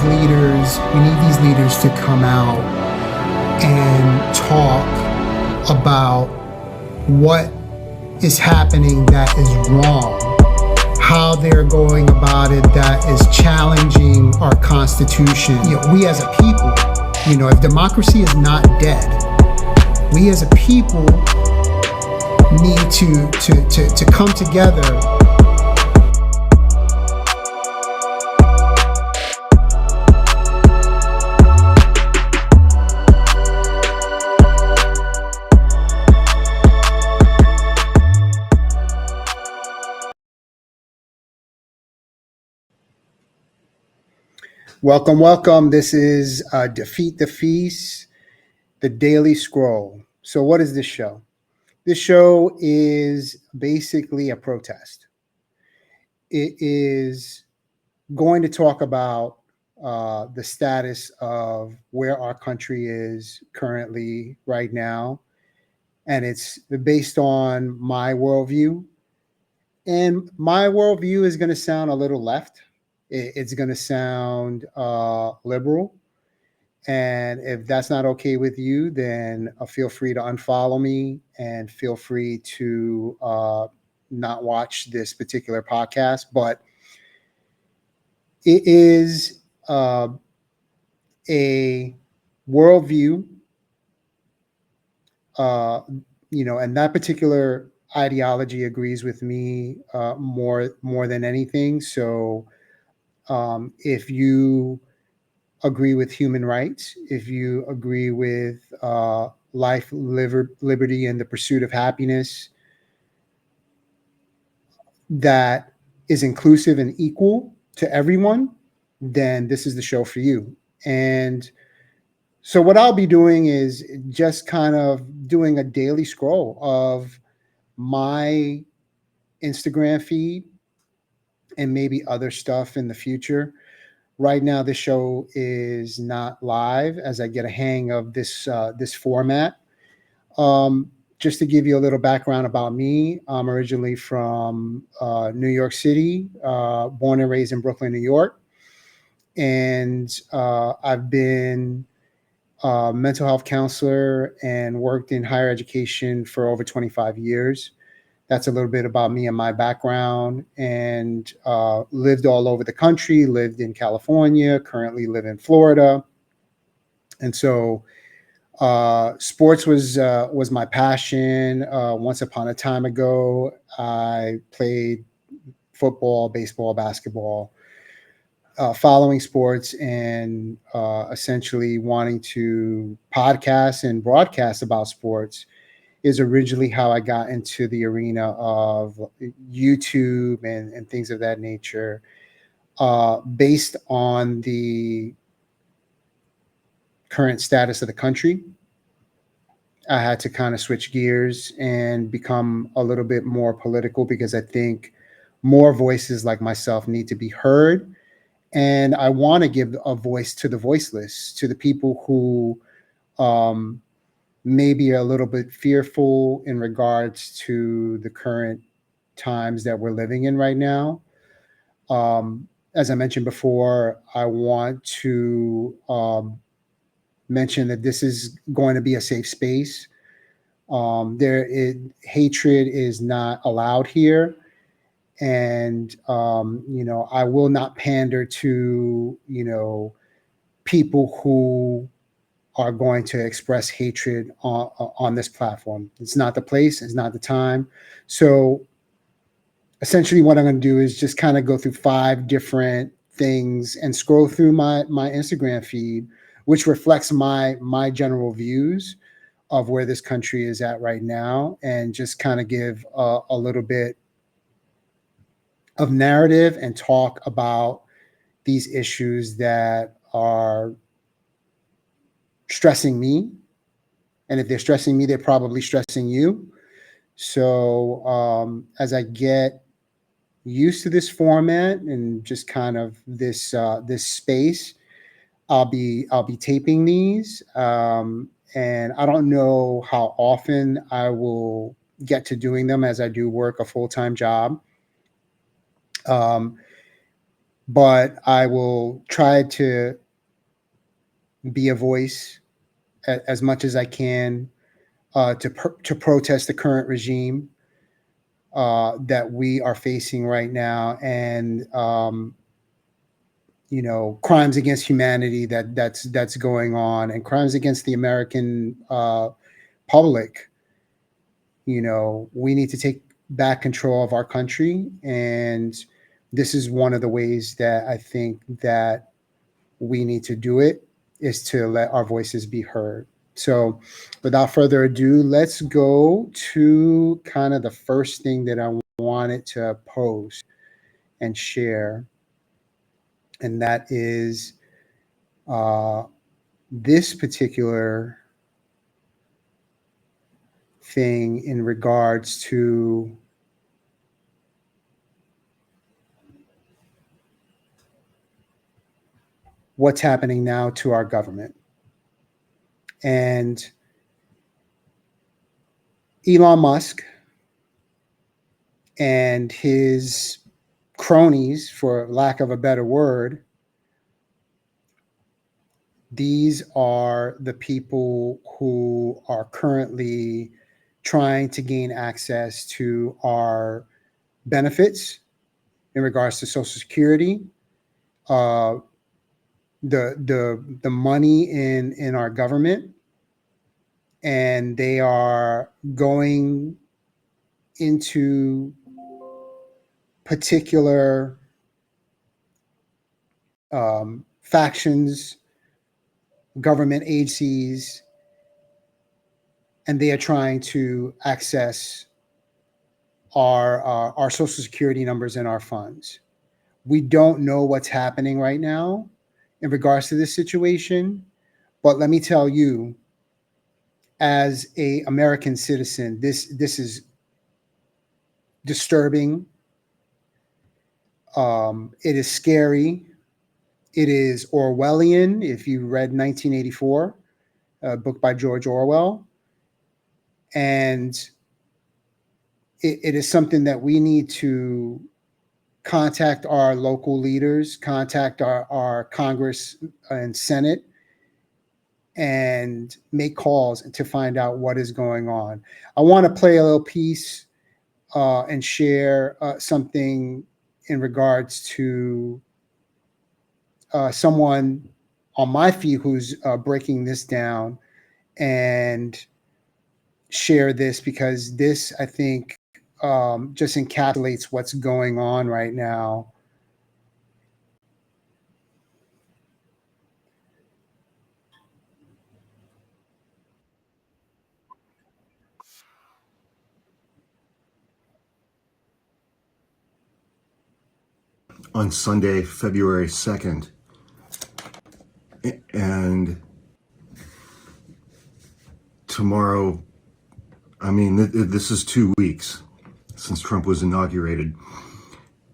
these leaders to come out and talk about what is happening that is wrong, how they're going about it that is challenging our Constitution. We as a people, if democracy is not dead, we as a people need to come together. Welcome. This is 𝕍𝖊𝖋𝖆 the Daily Scroll. So what is this show? This show is basically a protest. It is going to talk about the status of where our country is currently right now. And it's based on my worldview. And my worldview is going to sound a little left. It's going to sound liberal. And if that's not okay with you, then feel free to unfollow me and feel free to not watch this particular podcast. But it is a worldview, and that particular ideology agrees with me more than anything. So if you agree with human rights, if you agree with life, liberty, and the pursuit of happiness that is inclusive and equal to everyone, then this is the show for you. And so what I'll be doing is just kind of doing a daily scroll of my Instagram feed and maybe other stuff in the future. Right now, the show is not live as I get a hang of this format. Just to give you a little background about me, I'm originally from New York City, born and raised in Brooklyn, New York. And I've been a mental health counselor and worked in higher education for over 25 years. That's a little bit about me and my background, and lived all over the country, lived in California, currently live in Florida. And so sports was my passion. Once upon a time ago, I played football, baseball, basketball, following sports and essentially wanting to podcast and broadcast about sports is originally how I got into the arena of YouTube and things of that nature, based on the current status of the country. I had to kind of switch gears and become a little bit more political because I think more voices like myself need to be heard. And I want to give a voice to the voiceless, to the people who maybe a little bit fearful in regards to the current times that we're living in right now. As I mentioned before, I want to mention that this is going to be a safe space. Hatred is not allowed here. And, I will not pander to, people who are going to express hatred on this platform. It's not the place, it's not the time. So essentially what I'm going to do is just kind of go through 5 different things and scroll through my Instagram feed, which reflects my general views of where this country is at right now, and just kind of give a little bit of narrative and talk about these issues that are stressing me. And if they're stressing me, they're probably stressing you. So as I get used to this format and just kind of this space, I'll be taping these. And I don't know how often I will get to doing them, as I do work a full-time job. but I will try to be a voice as much as I can to protest the current regime that we are facing right now, and crimes against humanity that's going on, and crimes against the American public. We need to take back control of our country, and this is one of the ways that I think that we need to do it, is to let our voices be heard. So without further ado, let's go to kind of the first thing that I wanted to post and share. And that is this particular thing in regards to what's happening now to our government. And Elon Musk and his cronies, for lack of a better word, these are the people who are currently trying to gain access to our benefits in regards to Social Security, the money in our government, and they are going into particular factions, government agencies, and they are trying to access our Social Security numbers and our funds. We don't know what's happening right now in regards to this situation, but let me tell you, as a American citizen, this is disturbing. It is scary. It is Orwellian. If you read 1984, a book by George Orwell, and it is something that we need to contact our local leaders, contact our Congress and Senate, and make calls to find out what is going on. I want to play a little piece and share something in regards to someone on my feed who's breaking this down, and share this, because this, I think, just encapsulates what's going on right now. On Sunday, February 2nd. And tomorrow, I mean, this is 2 weeks since Trump was inaugurated.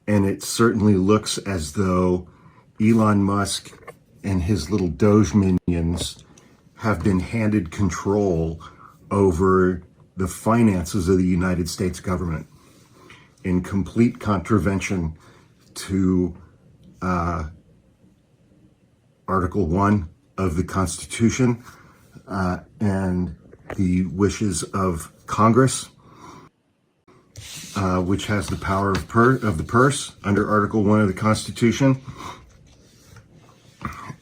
And it certainly looks as though Elon Musk and his little Doge minions have been handed control over the finances of the United States government, in complete contravention to Article 1 of the Constitution and the wishes of Congress, which has the power of the purse under Article 1 of the Constitution.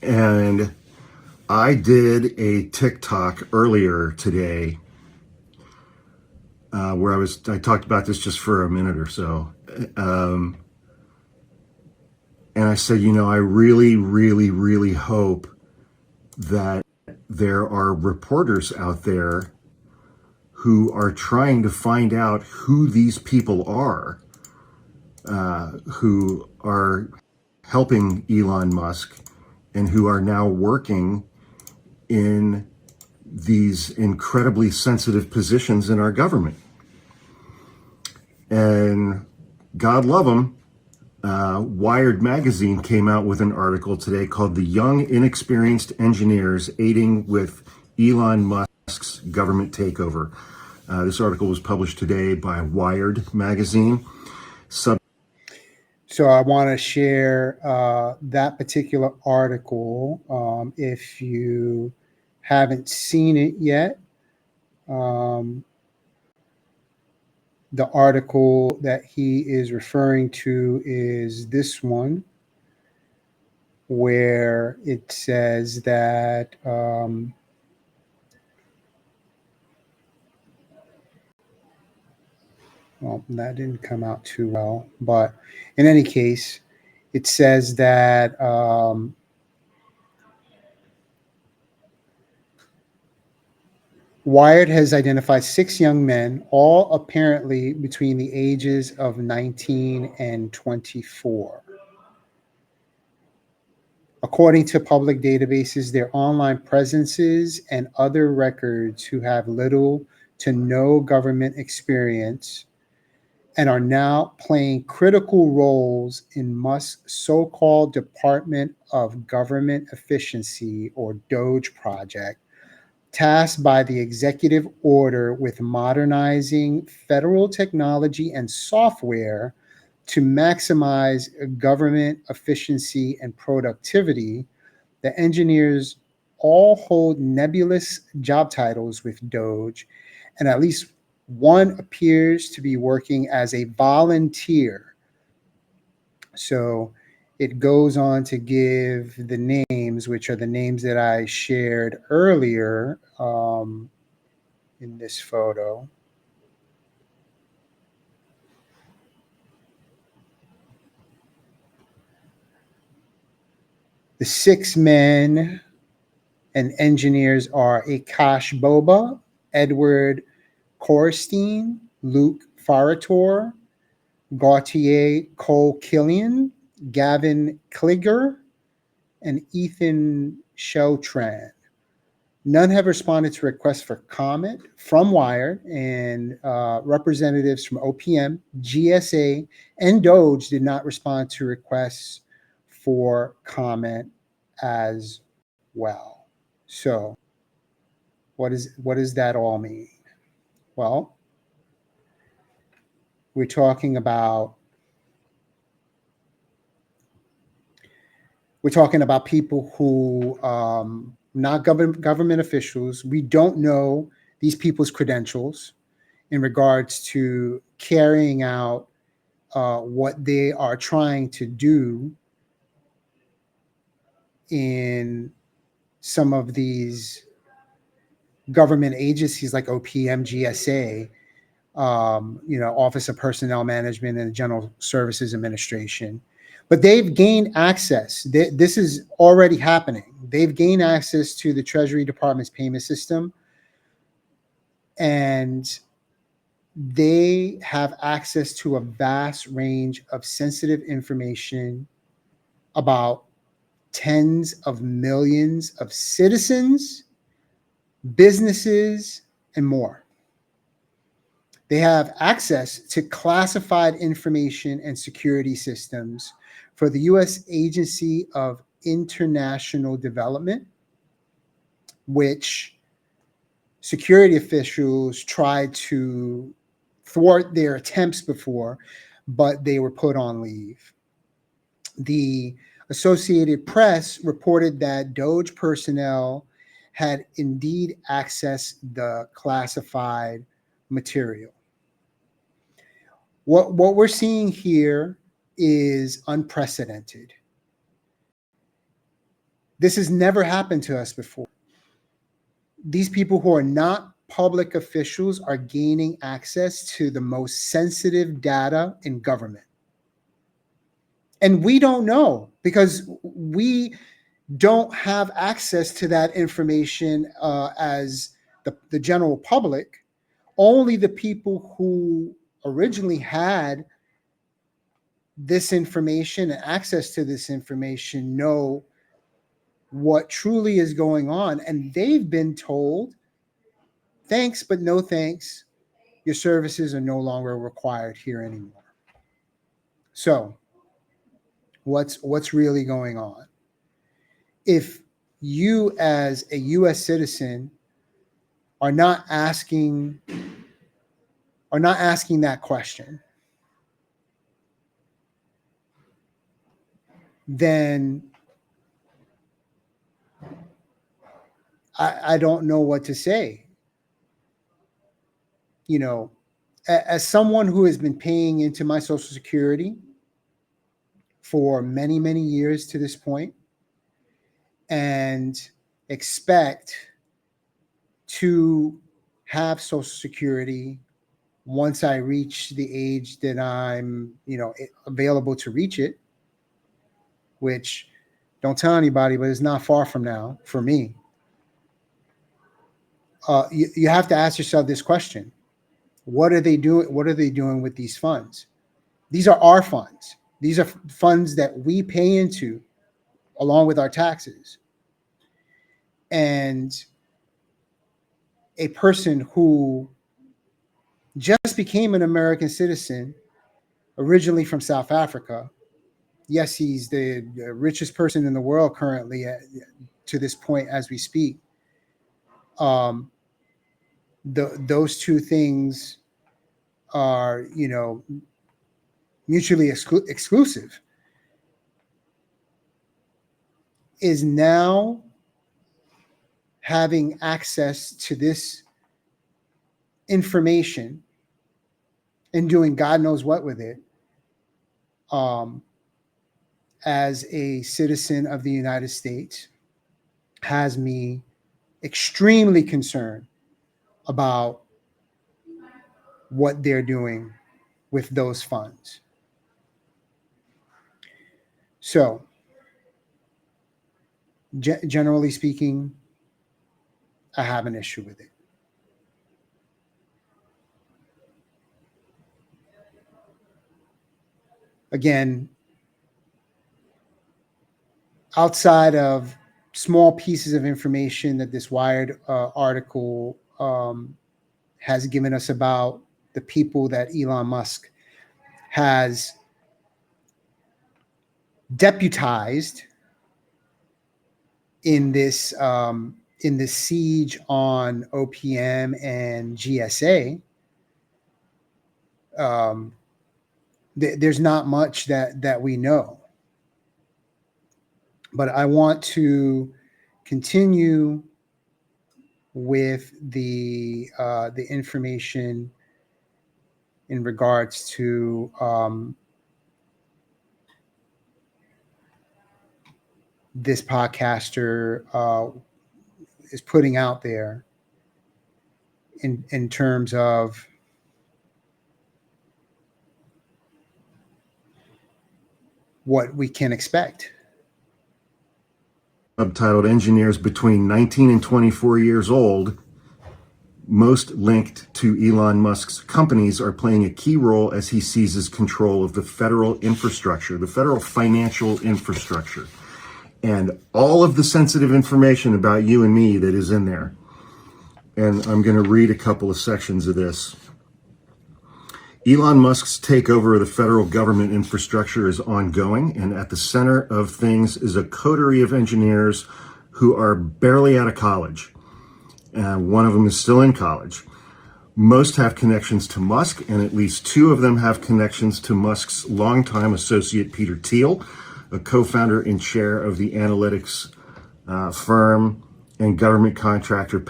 And I did a TikTok earlier today where I talked about this just for a minute or so. And I said, I really, really, really hope that there are reporters out there who are trying to find out who these people are, who are helping Elon Musk and who are now working in these incredibly sensitive positions in our government. And God love them, Wired magazine came out with an article today called "The Young, Inexperienced Engineers Aiding with Elon Musk's Government Takeover." This article was published today by Wired magazine. So I want to share that particular article. If you haven't seen it yet, the article that he is referring to is this one, where it says that well, that didn't come out too well, but in any case, it says that Wired has identified 6 young men, all apparently between the ages of 19 and 24. According to public databases, their online presences and other records who have little to no government experience and are now playing critical roles in Musk's so-called Department of Government Efficiency, or DOGE project, tasked by the executive order with modernizing federal technology and software to maximize government efficiency and productivity. The engineers all hold nebulous job titles with DOGE, and at least one appears to be working as a volunteer. So it goes on to give the names, which are the names that I shared earlier in this photo. The 6 men and engineers are Akash Boba, Edward Korstein, Luke Farator, Gautier Cole-Killian, Gavin Kliger, and Ethan Sheltran. None have responded to requests for comment from Wired, and representatives from OPM, GSA, and DOGE did not respond to requests for comment as well. So what does that all mean? Well, we're talking about people who not government officials. We don't know these people's credentials in regards to carrying out what they are trying to do in some of these government agencies like OPM, GSA, Office of Personnel Management and the General Services Administration. But they've gained access. This is already happening. They've gained access to the Treasury Department's payment system, and they have access to a vast range of sensitive information about tens of millions of citizens, businesses, and more. They have access to classified information and security systems for the U.S. Agency of International Development, which security officials tried to thwart their attempts before, but they were put on leave. The Associated Press reported that DOGE personnel had indeed accessed the classified material. What we're seeing here is unprecedented. This has never happened to us before. These people who are not public officials are gaining access to the most sensitive data in government. And we don't know, because we don't have access to that information as the general public. Only the people who originally had this information and access to this information know what truly is going on. And they've been told, thanks, but no thanks. Your services are no longer required here anymore. So what's really going on? If you as a U.S. citizen are not asking that question, then I don't know what to say. You know, as someone who has been paying into my Social Security for many, many years to this point, and expect to have Social Security once I reach the age that I'm, available to reach it, which don't tell anybody, but it's not far from now for me. You have to ask yourself this question: what are they doing? What are they doing with these funds? These are our funds. These are funds that we pay into along with our taxes. And a person who just became an American citizen, originally from South Africa. Yes, he's the richest person in the world currently to this point as we speak. Those two things are, mutually exclusive. Is now having access to this information and doing God knows what with it, as a citizen of the United States, has me extremely concerned about what they're doing with those funds. So, generally speaking, I have an issue with it. Again, outside of small pieces of information that this Wired article has given us about the people that Elon Musk has deputized in this siege on OPM and GSA, there's not much that we know. But I want to continue with the information in regards to this podcaster is putting out there in terms of what we can expect. Subtitled Engineers Between 19 and 24 Years Old, most linked to Elon Musk's companies, are playing a key role as he seizes control of the federal infrastructure, the federal financial infrastructure, and all of the sensitive information about you and me that is in there. And I'm going to read a couple of sections of this. Elon Musk's takeover of the federal government infrastructure is ongoing, and at the center of things is a coterie of engineers who are barely out of college. One of them is still in college. Most have connections to Musk, and at least two of them have connections to Musk's longtime associate, Peter Thiel, a co-founder and chair of the analytics firm and government contractor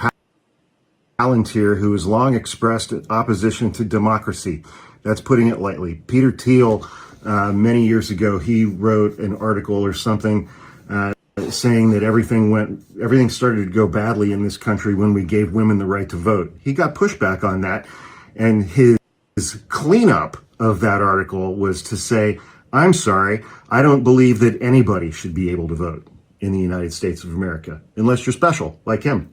Palantir, who has long expressed opposition to democracy. That's putting it lightly. Peter Thiel, many years ago, he wrote an article or something saying that everything started to go badly in this country when we gave women the right to vote. He got pushback on that, and his cleanup of that article was to say, I'm sorry, I don't believe that anybody should be able to vote in the United States of America, unless you're special, like him.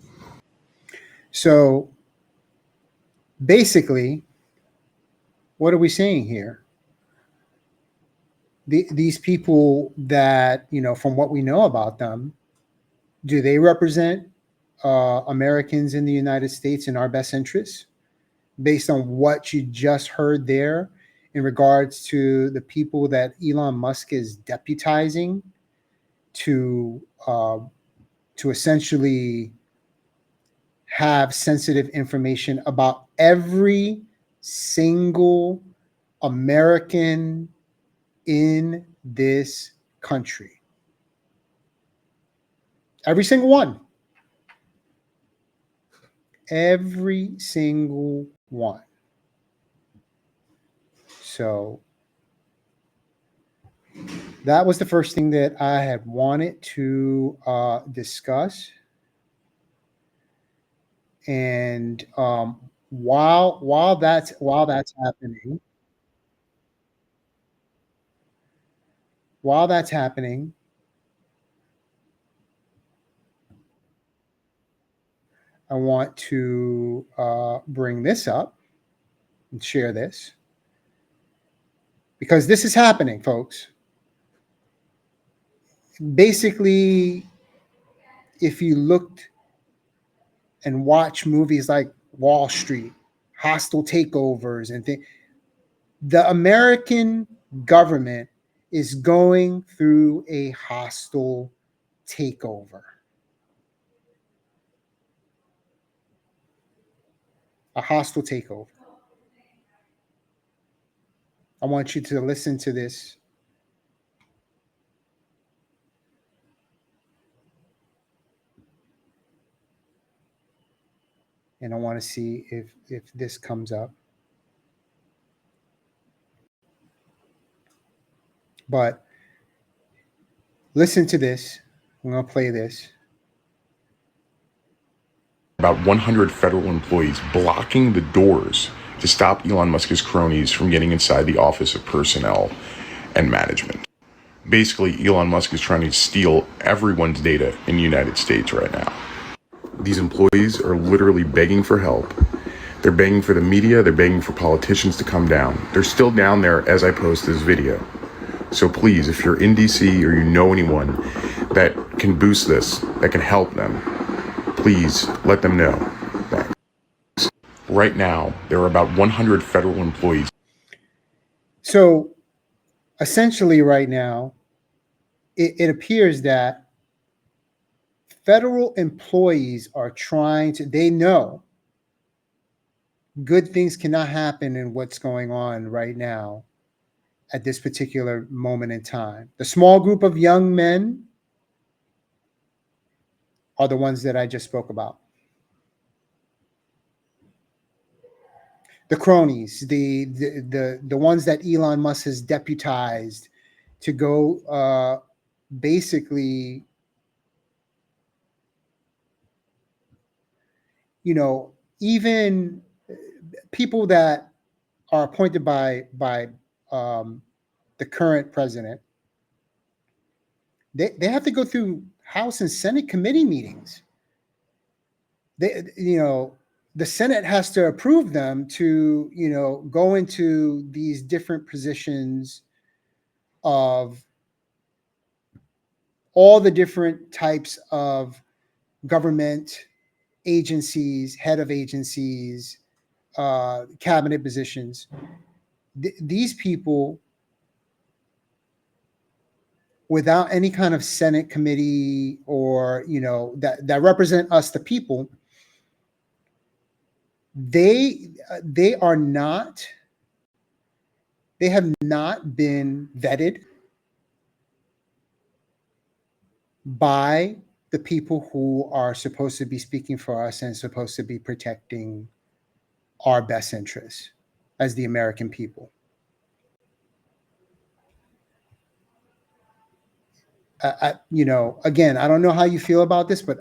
So basically, what are we saying here? These people that, from what we know about them, do they represent Americans in the United States in our best interests? Based on what you just heard there in regards to the people that Elon Musk is deputizing to essentially have sensitive information about every single American in this country. Every single one. Every single one. So that was the first thing that I had wanted to discuss. And while that's happening, I want to bring this up and share this, because this is happening, folks. Basically, if you looked and watch movies like Wall Street, hostile takeovers, and things, the American government is going through a hostile takeover. A hostile takeover. I want you to listen to this. And I want to see if this comes up. But listen to this. I'm going to play this. About 100 federal employees blocking the doors to stop Elon Musk's cronies from getting inside the Office of Personnel and Management. Basically, Elon Musk is trying to steal everyone's data in the United States right now. These employees are literally begging for help. They're begging for the media. They're begging for politicians to come down. They're still down there as I post this video. So please, if you're in DC or you know anyone that can boost this, that can help them, please let them know. Thanks. Right now, there are about 100 federal employees. So essentially right now, it appears that federal employees are trying to, they know good things cannot happen in what's going on right now at this particular moment in time. The small group of young men are the ones that I just spoke about. The cronies, the ones that Elon Musk has deputized to go basically, even people that are appointed by the current president, they have to go through House and Senate committee meetings. The Senate has to approve them to, go into these different positions of all the different types of government agencies, head of agencies, cabinet positions. These people, without any kind of Senate committee or, that represent us, the people, they have not been vetted by the people who are supposed to be speaking for us and supposed to be protecting our best interests as the American people. Again, I don't know how you feel about this, but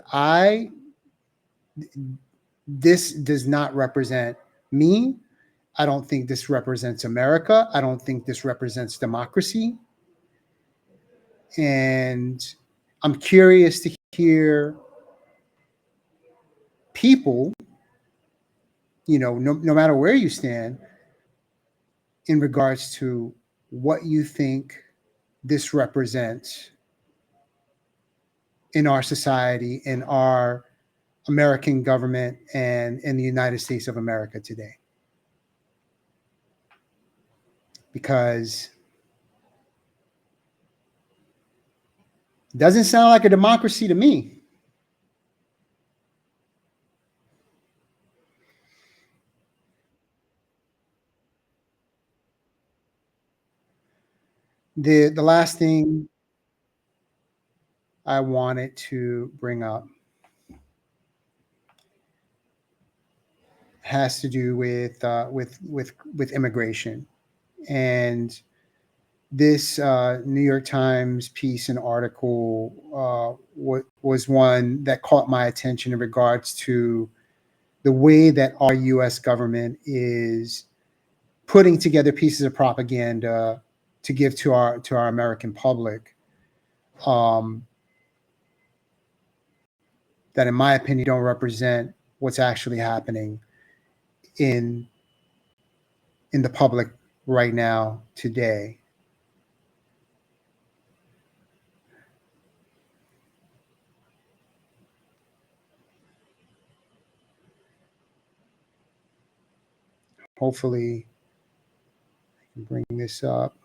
this does not represent me. I don't think this represents America. I don't think this represents democracy. And I'm curious to hear people, no matter where you stand, in regards to what you think this represents in our society, in our American government, and in the United States of America today. Because it doesn't sound like a democracy to me. The last thing I wanted to bring up has to do with immigration, and this New York Times piece and article was one that caught my attention in regards to the way that our U.S. government is putting together pieces of propaganda to give to our American public, that, in my opinion, don't represent what's actually happening in the public right now today. Hopefully, I can bring this up,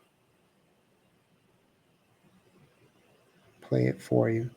play it for you.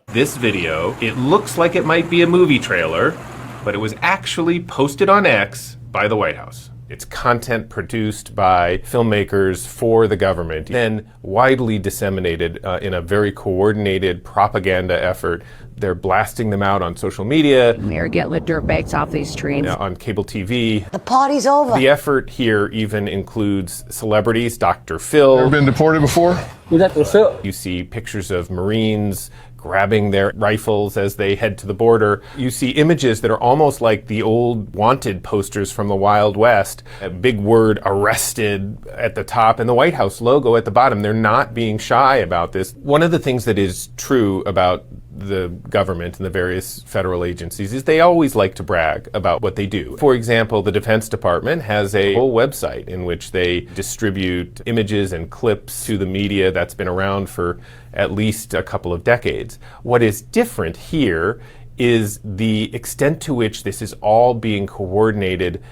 This video, it looks like it might be a movie trailer, but it was actually posted on X by the White House. It's content produced by filmmakers for the government, then widely disseminated in a very coordinated propaganda effort. They're blasting them out on social media. They're getting the dirt bags off these streets. On cable TV. The party's over. The effort here even includes celebrities, Dr. Phil. Ever been deported before? Dr. Phil. You see pictures of Marines grabbing their rifles as they head to the border. You see images that are almost like the old wanted posters from the Wild West. A big word, arrested, at the top, and the White House logo at the bottom. They're not being shy about this. One of the things that is true about the government and the various federal agencies is they always like to brag about what they do. For example, the Defense Department has a whole website in which they distribute images and clips to the media that's been around for at least a couple of decades. What is different here is the extent to which this is all being coordinated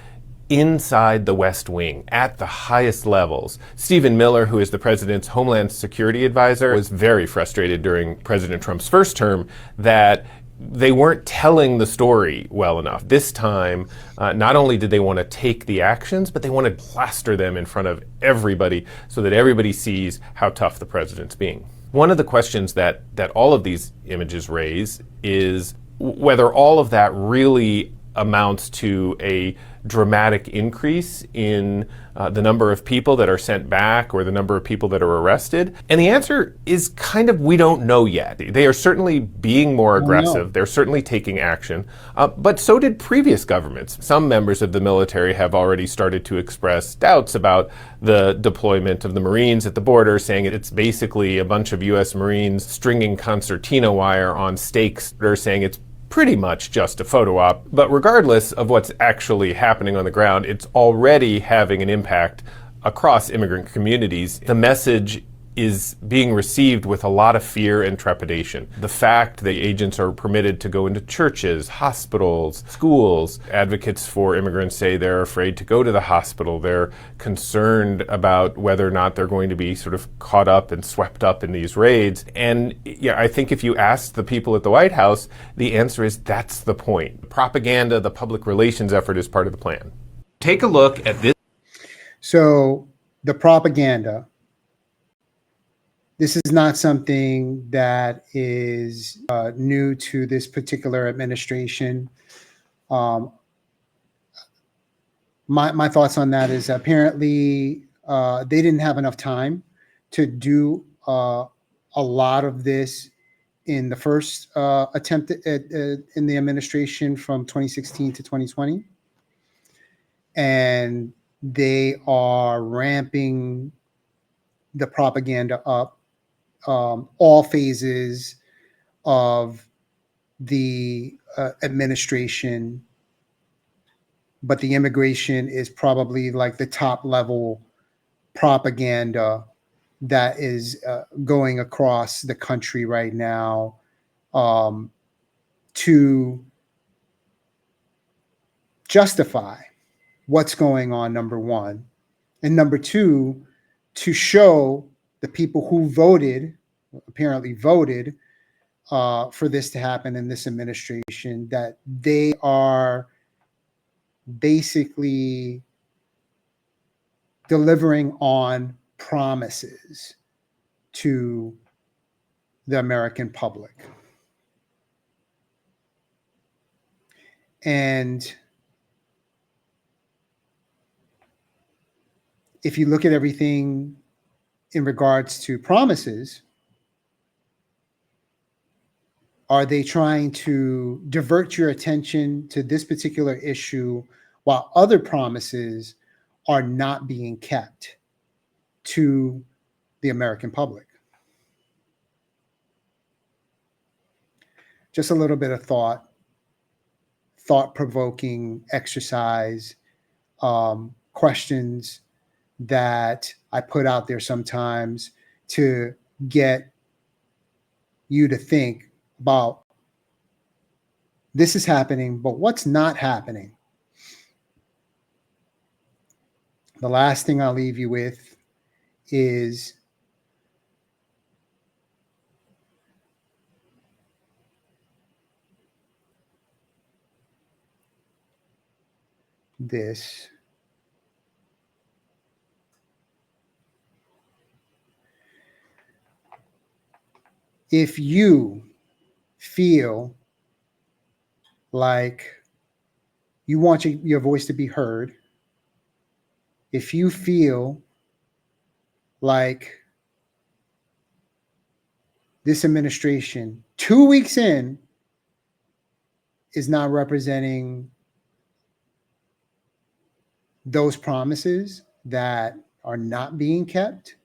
inside the West Wing at the highest levels. Stephen Miller, who is the president's Homeland Security advisor, was very frustrated during President Trump's first term that they weren't telling the story well enough. This time, not only did they want to take the actions, but they want to plaster them in front of everybody so that everybody sees how tough the president's being. One of the questions that all of these images raise is whether all of that really amounts to a dramatic increase in the number of people that are sent back or the number of people that are arrested. And the answer is kind of, we don't know yet. They are certainly being more aggressive. They're certainly taking action. But so did previous governments. Some members of the military have already started to express doubts about the deployment of the Marines at the border, saying it's basically a bunch of U.S. Marines stringing concertina wire on stakes. They're saying it's pretty much just a photo op. But regardless of what's actually happening on the ground, it's already having an impact across immigrant communities. The message is being received with a lot of fear and trepidation. The fact that agents are permitted to go into churches, hospitals, schools. Advocates for immigrants say they're afraid to go to the hospital. They're concerned about whether or not they're going to be sort of caught up and swept up in these raids. And yeah, I think if you ask the people at the White House, the answer is that's the point. Propaganda, the public relations effort is part of the plan. Take a look at this. So the propaganda, this is not something that is new to this particular administration. My thoughts on that is apparently they didn't have enough time to do a lot of this in the first attempt in the administration from 2016 to 2020. And they are ramping the propaganda up. All phases of the administration, but the immigration is probably like the top level propaganda that is going across the country right now to justify what's going on, number one. And number two, to show the people who apparently voted for this to happen in this administration, that they are basically delivering on promises to the American public. And if you look at everything in regards to promises, are they trying to divert your attention to this particular issue while other promises are not being kept to the American public? Just a little bit of thought-provoking exercise, questions that I put out there sometimes to get you to think about, this is happening, but what's not happening? The last thing I'll leave you with is this. If you feel like you want your voice to be heard, if you feel like this administration 2 weeks in is not representing those promises that are not being kept,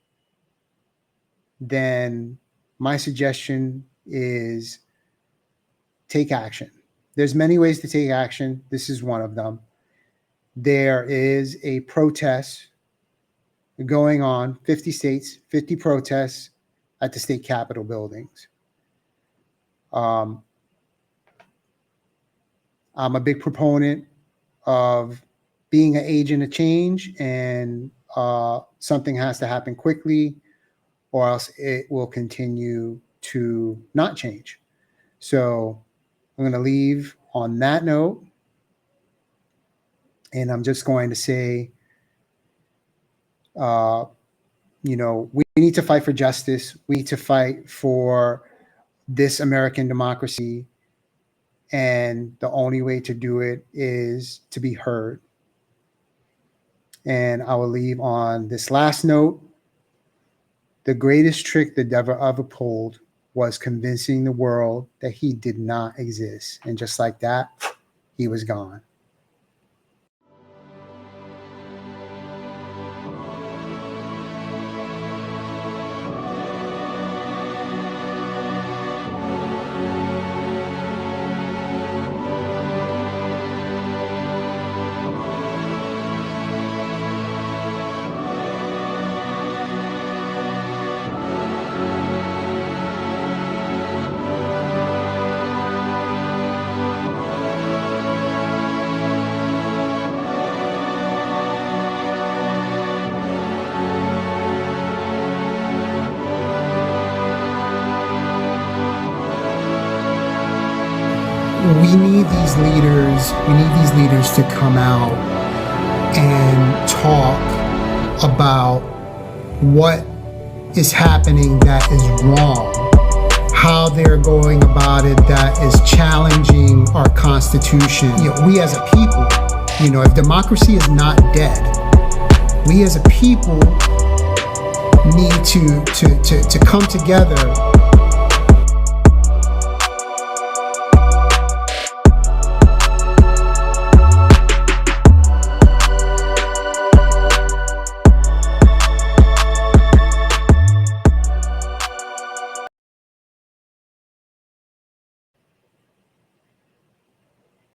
then my suggestion is take action. There's many ways to take action. This is one of them. There is a protest going on, 50 states, 50 protests at the state capitol buildings. I'm a big proponent of being an agent of change, and something has to happen quickly, or else it will continue to not change. So I'm going to leave on that note, and I'm just going to say, we need to fight for justice. We need to fight for this American democracy, and the only way to do it is to be heard. And I will leave on this last note. The greatest trick the devil ever pulled was convincing the world that he did not exist. And just like that, he was gone. We need these leaders to come out and talk about what is happening that is wrong, how they're going about it that is challenging our Constitution. We as a people, if democracy is not dead, we as a people need to come together